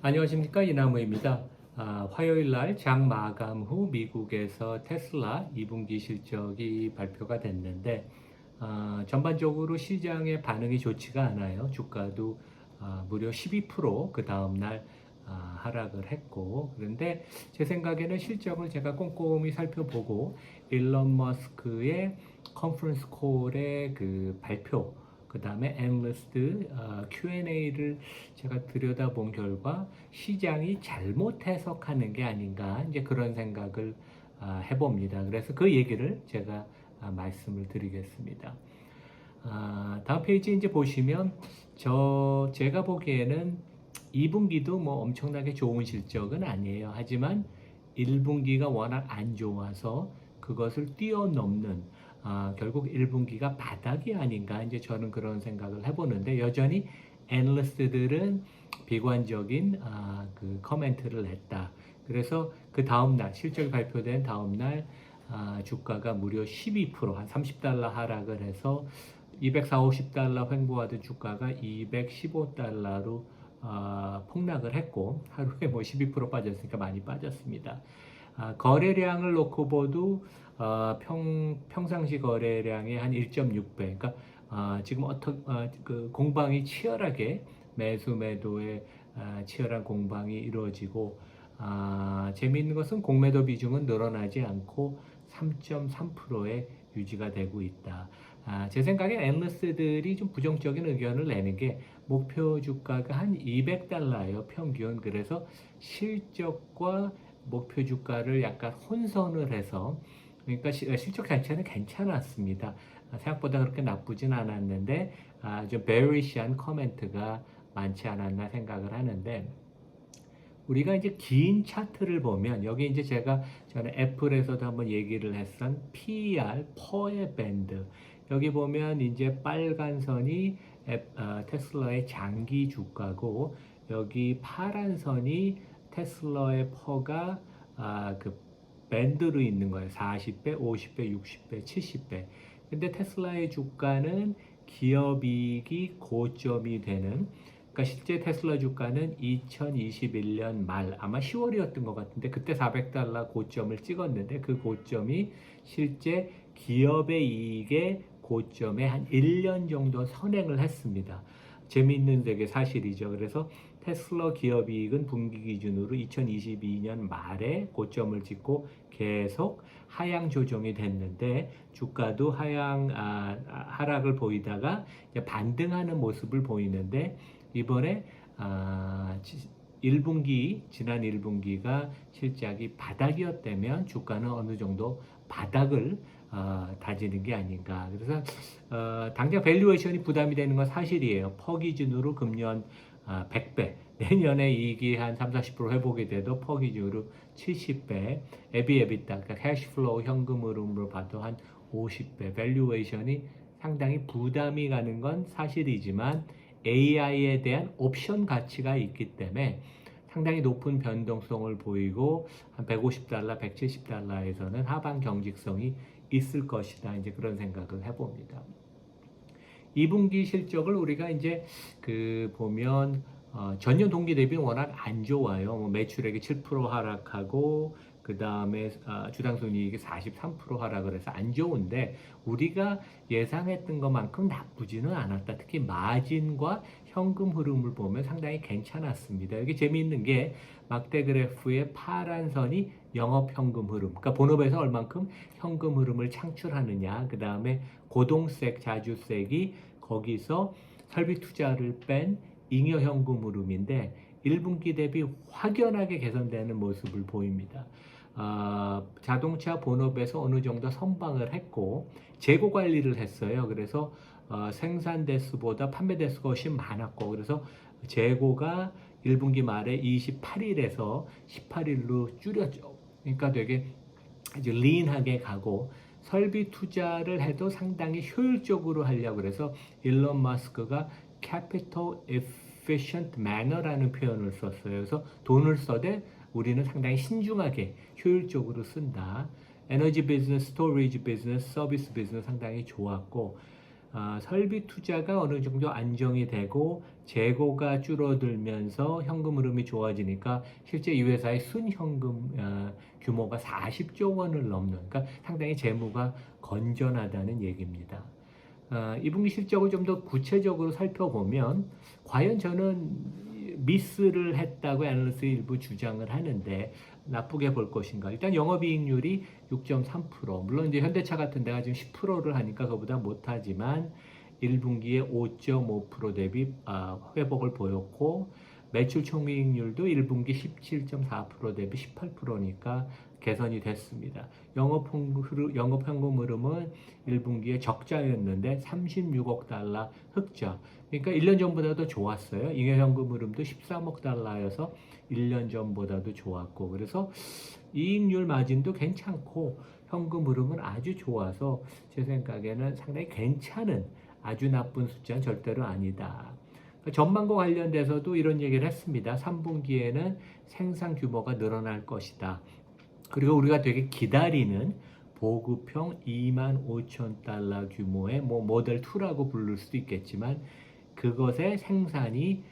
안녕하십니까, 이나무입니다. 화요일 날 장 마감 후 미국에서 테슬라 2분기 실적이 발표가 됐는데 전반적으로 시장의 반응이 좋지가 않아요. 주가도 무려 12%그 다음날 하락을 했고, 그런데 제 생각에는 실적을 제가 꼼꼼히 살펴보고 일론 머스크의 컨퍼런스 콜의 그 발표, 그 다음에 애널리스트 Q&A를 제가 들여다본 결과 시장이 잘못 해석하는 게 아닌가, 이제 그런 생각을 해봅니다. 그래서 그 얘기를 제가 말씀을 드리겠습니다. 다음 페이지 이제 보시면 제가 보기에는 2분기도 뭐 엄청나게 좋은 실적은 아니에요. 하지만 1분기가 워낙 안 좋아서 그것을 뛰어넘는 결국 1분기가 바닥이 아닌가, 이제 저는 그런 생각을 해보는데, 여전히 애널리스트들은 비관적인 그 코멘트를 했다. 그래서 그 다음날 실적이 발표된 다음날 주가가 무려 12%, 한 30달러 하락을 해서 240, 50달러 횡보하던 주가가 215달러로 폭락을 했고, 하루에 뭐 12% 빠졌으니까 많이 빠졌습니다. 거래량을 놓고 봐도 평상시 거래량의 한 1.6배. 그러니까 지금 그 공방이 치열하게, 매수 매도의 치열한 공방이 이루어지고, 재미있는 것은 공매도 비중은 늘어나지 않고 3.3%에 유지가 되고 있다. 제 생각엔 애널리스트들이 좀 부정적인 의견을 내는 게, 목표 주가가 한 200달러예요, 평균. 그래서 실적과 목표 주가를 약간 혼선을 해서, 그러니까 실적 자체는 괜찮았습니다. 생각보다 그렇게 나쁘진 않았는데 좀 베리시한 코멘트가 많지 않았나 생각을 하는데, 우리가 이제 긴 차트를 보면, 여기 이제 제가 전에 애플에서도 한번 얘기를 했던 PER, 퍼의 밴드, 여기 보면 이제 빨간 선이 테슬라의 장기 주가고, 여기 파란 선이 테슬라의 퍼가 그 밴드로 있는 거예요. 40배, 50배, 60배, 70배. 근데 테슬라의 주가는 기업이익이 고점이 되는, 그러니까 실제 테슬라 주가는 2021년 말, 아마 10월이었던 것 같은데, 그때 400달러 고점을 찍었는데, 그 고점이 실제 기업의 이익의 고점에 한 1년 정도 선행을 했습니다. 재미있는 되게 사실이죠. 그래서 테슬라 기업이익은 분기 기준으로 2022년 말에 고점을 찍고 계속 하향 조정이 됐는데, 주가도 하락을 보이다가 이제 반등하는 모습을 보이는데, 이번에 1분기, 지난 1분기가 실적이 바닥이었다면 주가는 어느 정도 바닥을 다지는 게 아닌가. 그래서 당장 밸류에이션이 부담이 되는 건 사실이에요. 퍼 기준으로 금년 100배, 내년에 이익이 한 3, 40% 회복이 돼도 퍼 기준으로 70배, 에비에비타, 그러니까 캐시플로우 현금 흐름으로 봐도 한 50배, 밸류에이션이 상당히 부담이 가는 건 사실이지만, AI에 대한 옵션 가치가 있기 때문에 상당히 높은 변동성을 보이고, 한 150달러, 170달러에서는 하방 경직성이 있을 것이다, 이제 그런 생각을 해봅니다. 2분기 실적을 우리가 이제 그 보면 전년 동기 대비 워낙 안 좋아요. 뭐 매출액이 7% 하락하고, 그 다음에 주당 손익이 43% 하락을 해서 안 좋은데, 우리가 예상했던 것만큼 나쁘지는 않았다. 특히 마진과 현금 흐름을 보면 상당히 괜찮았습니다. 여기 재미있는 게, 막대 그래프의 파란 선이 영업 현금 흐름, 그러니까 본업에서 얼만큼 현금 흐름을 창출하느냐, 그 다음에 고동색, 자주색이 거기서 설비 투자를 뺀 잉여 현금 흐름인데, 1분기 대비 확연하게 개선되는 모습을 보입니다. 자동차 본업에서 어느 정도 선방을 했고, 재고 관리를 했어요. 그래서 생산 대수보다 판매 대수가 훨씬 많았고, 그래서 재고가 1분기 말에 28일에서 18일로 줄였죠. 그러니까 되게 아주 린하게 가고, 설비 투자를 해도 상당히 효율적으로 하려고 그래서 일론 머스크가 capital efficient manner라는 표현을 썼어요. 그래서 돈을 써대 우리는 상당히 신중하게 효율적으로 쓴다. 에너지 비즈니스, 스토리지 비즈니스, 서비스 비즈니스 상당히 좋았고, 설비 투자가 어느 정도 안정이 되고 재고가 줄어들면서 현금 흐름이 좋아지니까 실제 이 회사의 순현금 규모가 40조 원을 넘는, 그러니까 상당히 재무가 건전하다는 얘기입니다. 2분기 실적을 좀 더 구체적으로 살펴보면 과연 저는 미스를 했다고 애널리스트 일부 주장을 하는데 나쁘게 볼 것인가? 일단 영업이익률이 6.3%, 물론 이제 현대차 같은 데가 지금 10%를 하니까 그보다 못하지만 1분기에 5.5% 대비 회복을 보였고, 매출 총이익률도 1분기 17.4% 대비 18%니까 개선이 됐습니다. 영업 현금 흐름은 1분기에 적자였는데 36억 달러 흑자. 그러니까 1년 전보다도 좋았어요. 잉여 현금 흐름도 13억 달러여서 1년 전보다도 좋았고, 그래서 이익률 마진도 괜찮고 현금 흐름은 아주 좋아서 제 생각에는 상당히 괜찮은, 아주 나쁜 숫자는 절대로 아니다. 전망과 관련돼서도 이런 얘기를 했습니다. 3분기에는 생산 규모가 늘어날 것이다. 그리고 우리가 되게 기다리는 보급형 25,000달러 규모의 모델 2라고 부를 수도 있겠지만 그것의 생산이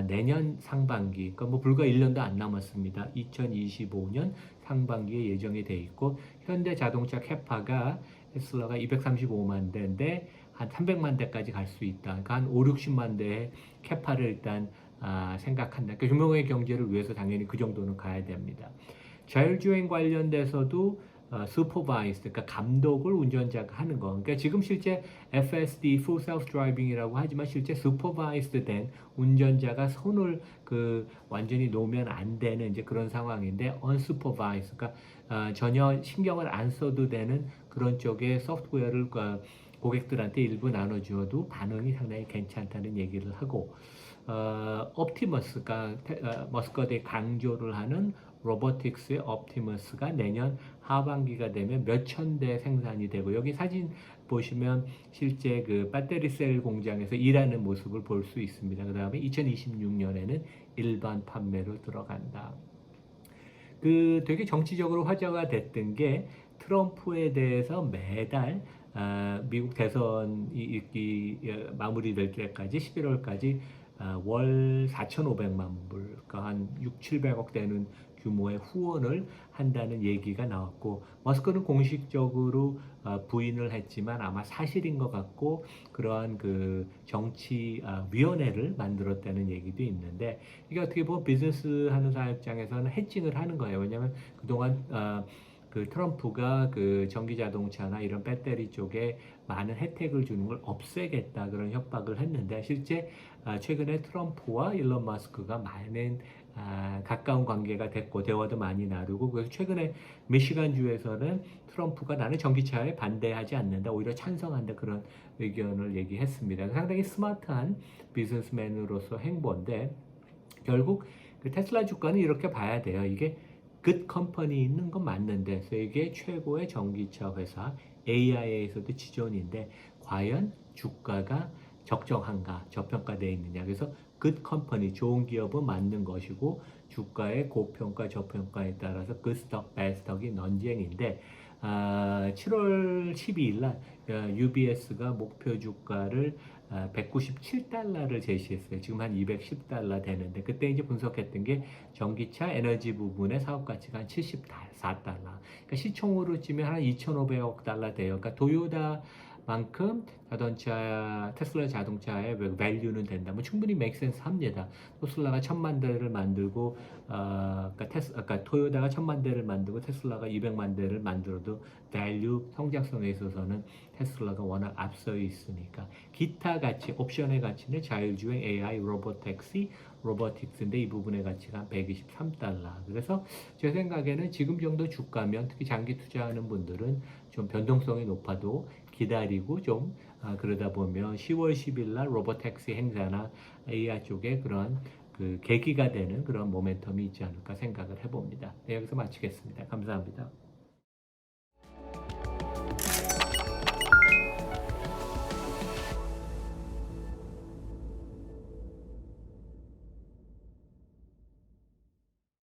내년 상반기, 그러니까 불과 1년도 안 남았습니다. 2025년 상반기에 예정이 돼 있고, 현대 자동차 캐파가 테슬라가 235만 대인데 한 300만 대까지 갈 수 있다. 그러니까 한 5, 60만 대의 캐파를 일단 생각한다. 그러니까 규모의 경제를 위해서 당연히 그 정도는 가야 됩니다. 자율주행 관련돼서도 슈퍼바이스드, 그러니까 감독을 운전자가 하는 거. 그러니까 지금 실제 FSD, Full Self Driving이라고 하지만 실제 슈퍼바이스드 된 운전자가 손을 완전히 놓으면 안 되는 이제 그런 상황인데, unsupervised, 그러니까 전혀 신경을 안 써도 되는 그런 쪽의 소프트웨어를 고객들한테 일부 나눠주어도 반응이 상당히 괜찮다는 얘기를 하고, 옵티머스가 머스크가 강조를 하는 로보틱스의 옵티머스가 내년 하반기가 되면 몇천 대 생산이 되고, 여기 사진 보시면 실제 그 배터리 셀 공장에서 일하는 모습을 볼 수 있습니다. 그 다음에 2026년에는 일반 판매로 들어간다. 되게 정치적으로 화제가 됐던 게 트럼프에 대해서 매달 미국 대선이 마무리될 때까지 11월까지 월 4,500만 불, 그러니까 한 6, 700억 되는 규모의 후원을 한다는 얘기가 나왔고, 머스크는 공식적으로 부인을 했지만 아마 사실인 것 같고, 그러한 정치위원회를 만들었다는 얘기도 있는데, 이게 어떻게 보면 비즈니스 하는 사람 입장에서는 해칭을 하는 거예요. 왜냐하면 그동안 트럼프가 전기 자동차나 이런 배터리 쪽에 많은 혜택을 주는 걸 없애겠다 그런 협박을 했는데, 실제 최근에 트럼프와 일론 머스크가 많은 가까운 관계가 됐고 대화도 많이 나누고, 그래서 최근에 미시간주에서는 트럼프가 나는 전기차에 반대하지 않는다, 오히려 찬성한다, 그런 의견을 얘기했습니다. 상당히 스마트한 비즈니스맨으로서 행보인데, 결국 테슬라 주가는 이렇게 봐야 돼요. 이게 good company 있는 건 맞는데 세계 최고의 전기차 회사 AIA에서도 지존인데 과연 주가가 적정한가, 저평가되어 있느냐. 그래서 good company, 좋은 기업은 맞는 것이고, 주가의 고평가 저평가에 따라서 good stock, bad stock이 논쟁인데, 7월 12일 날 UBS가 목표 주가를 197달러를 제시했어요. 지금 한 210달러 되는데, 그때 이제 분석했던 게 전기차 에너지 부분의 사업 가치가 한 74달러. 그러니까 시총으로 치면 한 2,500억 달러 돼요. 그러니까 토요타만큼 테슬라 자동차의 밸류는 된다면 충분히 맥센스 합니다. 테슬라가 1,000만 대를 만들고, 그러니까 토요타가 1,000만 대를 만들고 테슬라가 200만 대를 만들어도 밸류 성장성에 있어서는 테슬라가 워낙 앞서 있으니까. 기타 가치, 옵션의 가치는 자율주행, AI, 로보택시, 로보틱스인데 이 부분의 가치가 한 123달러. 그래서 제 생각에는 지금 정도 주가면 특히 장기 투자하는 분들은 좀 변동성이 높아도 기다리고 좀 그러다 보면 10월 10일 날 로보택시 행사나 AI 쪽에 그런 계기가 되는 그런 모멘텀이 있지 않을까 생각을 해봅니다. 네, 여기서 마치겠습니다. 감사합니다.